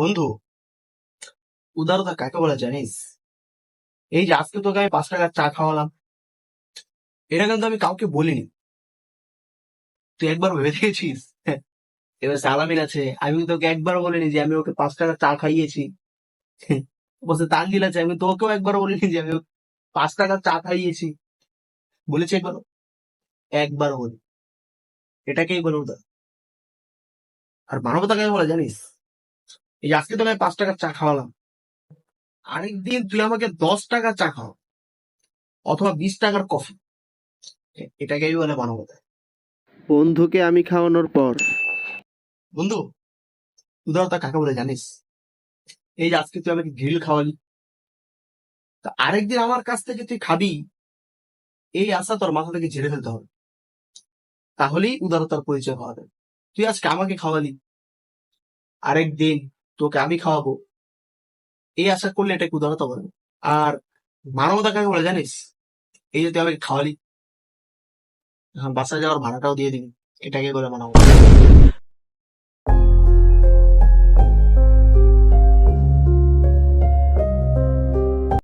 বন্ধু, উদারতা কাকে বলে জানিস? এই যে আজকে তোকে আমি 5 টাকার চা খাওয়ালাম, এটা কিন্তু আমি কাউকে বলিনি। তুই একবার ভেবে দেখেছিস? এবার সালামিন আছে, আমি তোকে একবার বলিনি যে আমি ওকে 5 টাকার চা খাইয়েছি। বলছে তানজিল আছে, আমি তোকেও একবার বলিনি যে আমি ওকে 5 টাকার চা খাইয়েছি। বলেছি একবার? একবার বলি। এটাকেই বলে উদার। আর মানবতা কাকে বলে জানিস? এই যে আজকে তোকে আমি 5 টাকার চা খাওয়ালাম, আরেকদিন তুই আমাকে 10 টাকার চা খাও, অথবা 20 টাকার কফি। এটাকেই বলে মানবতা। বন্ধুকে আমি খাওয়ানোর পর বন্ধু, উদারতা কাকে বলে জানিস? এই যে আজকে তুই আমাকে গ্রিল খাওয়ালি, তা আরেকদিন আমার কাছ থেকে তুই খাবি, এই আশা তোর মাথা থেকে ঝেড়ে ফেলতে হবে। তাহলেই উদারতার পরিচয় পাওয়া যাবে। তুই আজকে আমাকে খাওয়ালি, আরেকদিন তোকে আমি খাওয়াবো, এই আশা করলে এটাকে উদারতা বলে। আর মানবতা কাকে বলে জানিস? এই যে তুই আমাকে খাওয়ালি, এখন বাসায় যাওয়ার ভাড়াটাও দিয়ে দিবি, এটাকে বলে মানবতা।